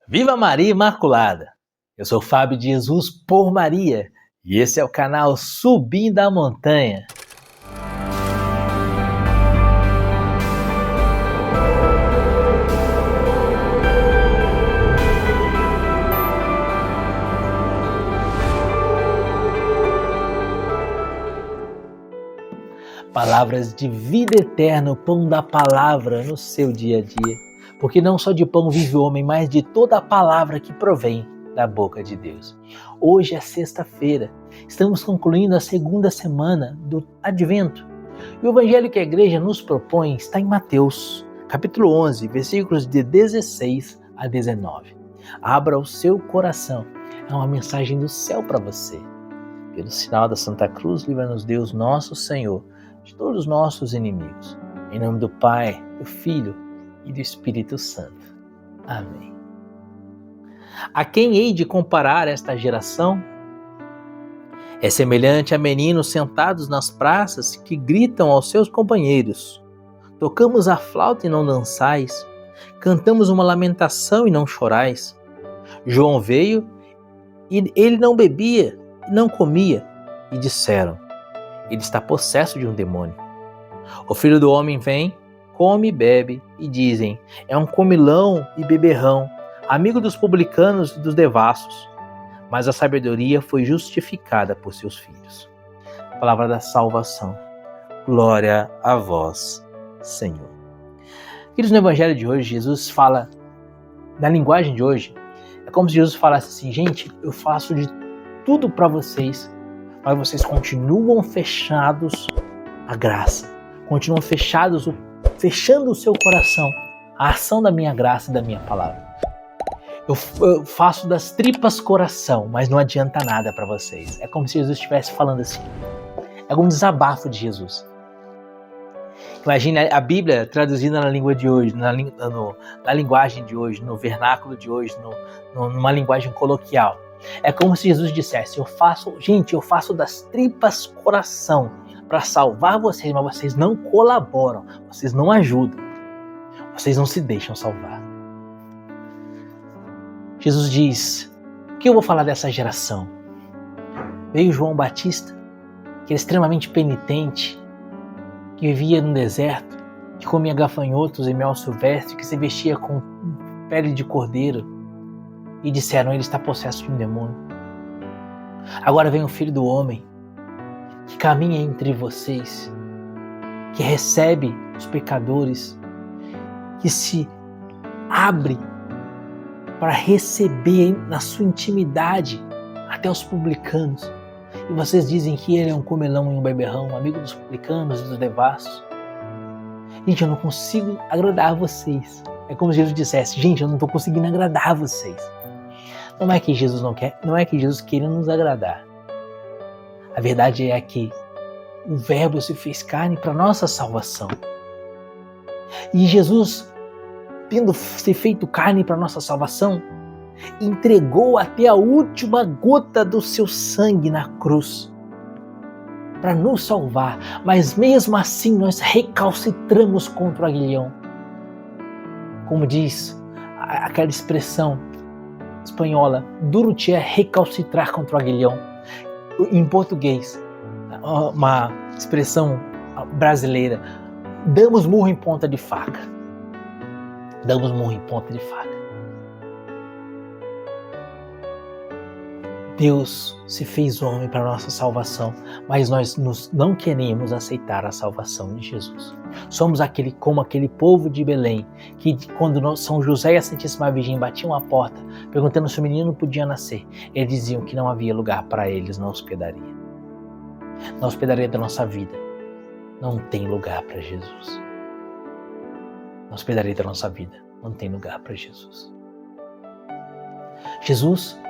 Viva Maria Imaculada! Eu sou Fábio de Jesus por Maria e esse é o canal Subindo a Montanha. Palavras de vida eterna, o pão da palavra no seu dia a dia. Porque não só de pão vive o homem, mas de toda a palavra que provém da boca de Deus. Hoje é sexta-feira, estamos concluindo a segunda semana do Advento. E o evangelho que a igreja nos propõe está em Mateus, capítulo 11, versículos de 16 a 19. Abra o seu coração, é uma mensagem do céu para você. Pelo sinal da Santa Cruz, livra-nos Deus nosso Senhor de todos os nossos inimigos. Em nome do Pai, do Filho e do Espírito Santo. Amém. A quem hei de comparar esta geração? É semelhante a meninos sentados nas praças que gritam aos seus companheiros: tocamos a flauta e não dançais, cantamos uma lamentação e não chorais. João veio e ele não bebia, não comia, e disseram: ele está possesso de um demônio. O Filho do Homem vem, come e bebe, e dizem: é um comilão e beberrão, amigo dos publicanos e dos devassos. Mas a sabedoria foi justificada por seus filhos. Palavra da salvação. Glória a vós, Senhor. Queridos, no evangelho de hoje, Jesus fala, na linguagem de hoje, é como se Jesus falasse assim: gente, eu faço de tudo para vocês, mas vocês continuam fechados à graça, continuam fechando o seu coração à ação da minha graça e da minha palavra. Eu faço das tripas coração, mas não adianta nada para vocês. É como se Jesus estivesse falando assim. É um desabafo de Jesus. Imagina a Bíblia traduzida na língua de hoje, na linguagem de hoje, no vernáculo de hoje, numa linguagem coloquial. É como se Jesus dissesse: eu faço das tripas coração para salvar vocês, mas vocês não colaboram, vocês não ajudam, vocês não se deixam salvar. Jesus diz: o que eu vou falar dessa geração? Veio João Batista, que era extremamente penitente, que vivia no deserto, que comia gafanhotos e mel silvestre, que se vestia com pele de cordeiro, e disseram: ele está possesso de um demônio. Agora vem o Filho do Homem, que caminha entre vocês, que recebe os pecadores, que se abre para receber na sua intimidade até os publicanos. E vocês dizem que ele é um comelão e um beberrão, amigo dos publicanos e dos devassos. Gente, eu não consigo agradar vocês. É como se Jesus dissesse: gente, eu não estou conseguindo agradar vocês. Não é que Jesus não quer, não é que Jesus queira nos agradar. A verdade é que o Verbo se fez carne para nossa salvação. E Jesus, tendo se feito carne para nossa salvação, entregou até a última gota do seu sangue na cruz para nos salvar. Mas mesmo assim nós recalcitramos contra o aguilhão. Como diz aquela expressão espanhola, duro te é recalcitrar contra o aguilhão. Em português, uma expressão brasileira: damos murro em ponta de faca. Damos murro em ponta de faca. Deus se fez homem para a nossa salvação, mas nós não queremos aceitar a salvação de Jesus. Somos como aquele povo de Belém, que quando São José e a Santíssima Virgem batiam a porta, perguntando se o menino podia nascer, eles diziam que não havia lugar para eles na hospedaria. Na hospedaria da nossa vida não tem lugar para Jesus. Na hospedaria da nossa vida não tem lugar para Jesus. Jesus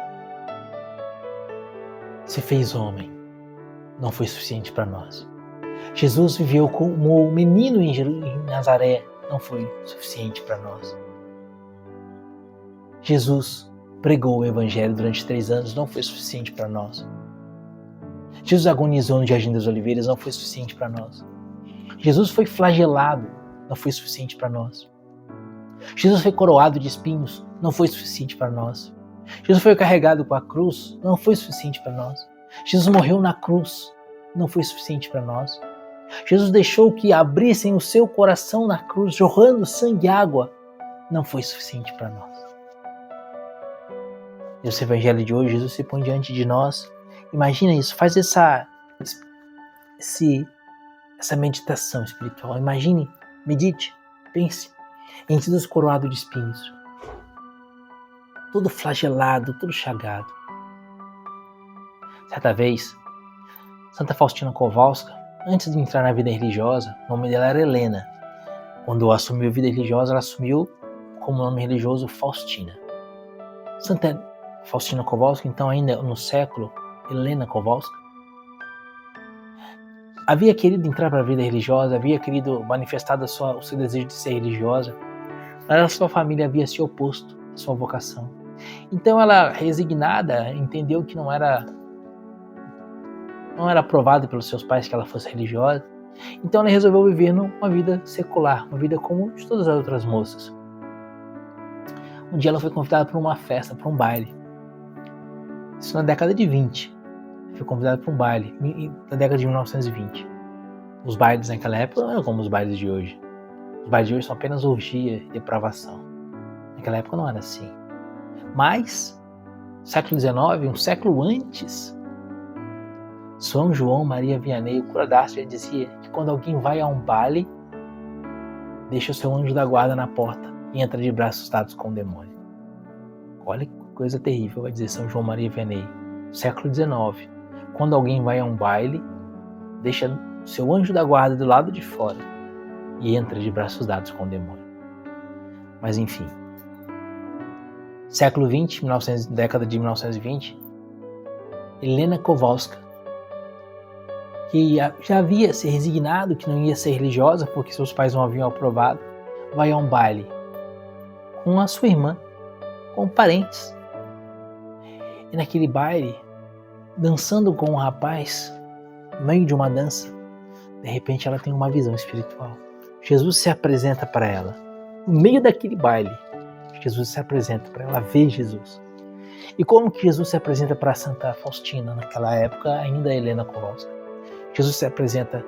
se fez homem, não foi suficiente para nós. Jesus viveu como menino em Nazaré, não foi suficiente para nós. Jesus pregou o Evangelho durante 3 anos, não foi suficiente para nós. Jesus agonizou no Jardim das Oliveiras, não foi suficiente para nós. Jesus foi flagelado, não foi suficiente para nós. Jesus foi coroado de espinhos, não foi suficiente para nós. Jesus foi carregado com a cruz, não foi suficiente para nós. Jesus morreu na cruz, não foi suficiente para nós. Jesus deixou que abrissem o seu coração na cruz, jorrando sangue e água, não foi suficiente para nós. Nesse evangelho de hoje, Jesus se põe diante de nós. Imagina isso, faz essa meditação espiritual. Imagine, medite, pense em Jesus coroado de espinhos, todo flagelado, todo chagado. Certa vez, Santa Faustina Kowalska, antes de entrar na vida religiosa, o nome dela era Helena. Quando assumiu a vida religiosa, ela assumiu como nome religioso Faustina. Santa Faustina Kowalska, então ainda no século, Helena Kowalska, havia querido entrar para a vida religiosa, havia querido manifestar o seu desejo de ser religiosa, mas a sua família havia se oposto à sua vocação. Então ela, resignada, entendeu que não era aprovado pelos seus pais que ela fosse religiosa. Então ela resolveu viver uma vida secular, uma vida como de todas as outras moças. Um dia ela foi convidada para uma festa, para um baile. Isso na década de 20. Foi convidada para um baile, na década de 1920. Os bailes naquela época não eram como os bailes de hoje. Os bailes de hoje são apenas orgia e depravação. Naquela época não era assim. Mas, século XIX, um século antes, São João Maria Vianney, o cura d'Asti, já dizia que quando alguém vai a um baile, deixa o seu anjo da guarda na porta e entra de braços dados com o demônio. Olha que coisa terrível, vai dizer São João Maria Vianney. Século XIX. Quando alguém vai a um baile, deixa o seu anjo da guarda do lado de fora e entra de braços dados com o demônio. Mas enfim. Século XX, década de 1920, Helena Kowalska, que já havia se resignado que não ia ser religiosa porque seus pais não haviam aprovado, vai a um baile com a sua irmã, com parentes. E naquele baile, dançando com um rapaz, no meio de uma dança, de repente ela tem uma visão espiritual. Jesus se apresenta para ela. No meio daquele baile, Jesus se apresenta para ela, vê Jesus. E como que Jesus se apresenta para Santa Faustina, naquela época, ainda Helena Kowalska? Jesus se apresenta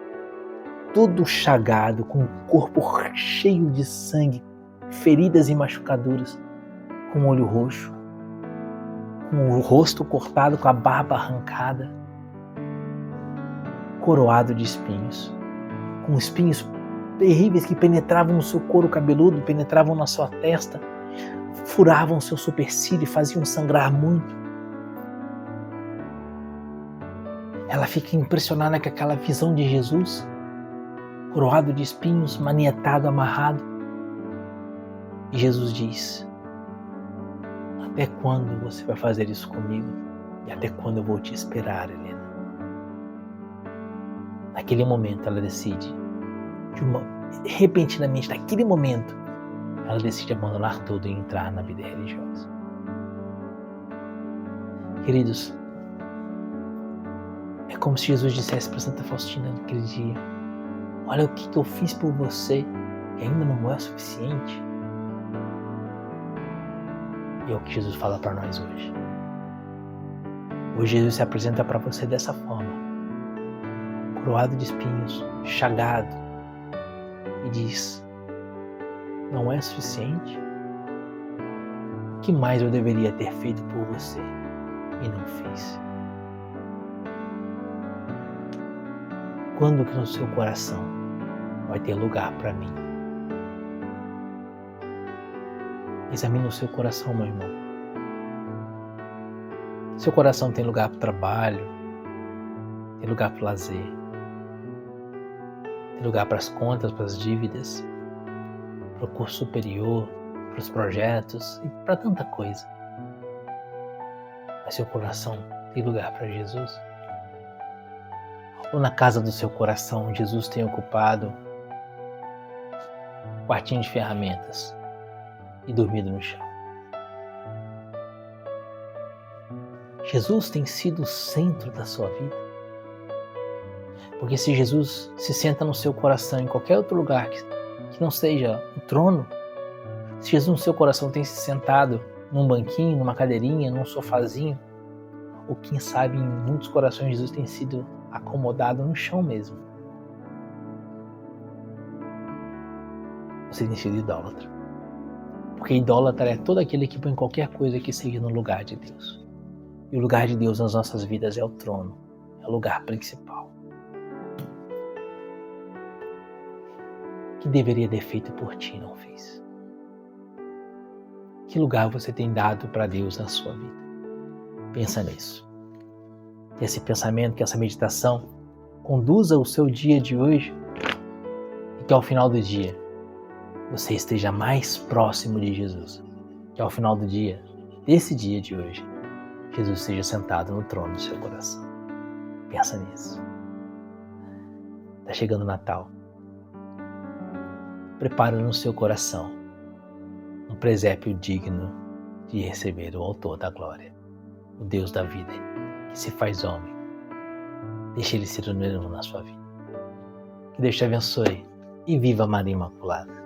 todo chagado, com o corpo cheio de sangue, feridas e machucaduras, com o olho roxo, com o rosto cortado, com a barba arrancada, coroado de espinhos, com espinhos terríveis que penetravam no seu couro cabeludo, penetravam na sua testa, furavam o seu supercílio e faziam sangrar muito. Ela fica impressionada com aquela visão de Jesus, coroado de espinhos, manietado, amarrado. E Jesus diz: até quando você vai fazer isso comigo? E até quando eu vou te esperar, Helena? Naquele momento ela decide, repentinamente, naquele momento, ela decide abandonar tudo e entrar na vida religiosa. Queridos, é como se Jesus dissesse para Santa Faustina naquele dia: olha o que eu fiz por você e ainda não é suficiente. E é o que Jesus fala para nós hoje. Hoje Jesus se apresenta para você dessa forma, coroado de espinhos, chagado, e diz: não é suficiente? O que mais eu deveria ter feito por você e não fiz? Quando que no seu coração vai ter lugar para mim? Examine o seu coração, meu irmão. Seu coração tem lugar para o trabalho, tem lugar para o lazer, tem lugar para as contas, para as dívidas, para o curso superior, para os projetos e para tanta coisa. Mas seu coração tem lugar para Jesus? Ou na casa do seu coração Jesus tem ocupado um quartinho de ferramentas e dormido no chão? Jesus tem sido o centro da sua vida? Porque se Jesus se senta no seu coração em qualquer outro lugar que não seja o trono, se Jesus no seu coração tem se sentado num banquinho, numa cadeirinha, num sofazinho, ou quem sabe em muitos corações Jesus tem sido acomodado no chão mesmo. Você tem sido idólatra. Porque idólatra é todo aquele que põe qualquer coisa que seja no lugar de Deus. E o lugar de Deus nas nossas vidas é o trono, é o lugar principal. Que deveria ter feito por ti, não fez? Que lugar você tem dado para Deus na sua vida? Pensa nisso. Que esse pensamento, que essa meditação conduza o seu dia de hoje e que ao final do dia você esteja mais próximo de Jesus. Que ao final do dia, desse dia de hoje, Jesus esteja sentado no trono do seu coração. Pensa nisso. Está chegando o Natal. Prepara no seu coração um presépio digno de receber o Autor da glória, o Deus da vida, que se faz homem. Deixe Ele ser o número 1 na sua vida. Que Deus te abençoe e viva Maria Imaculada.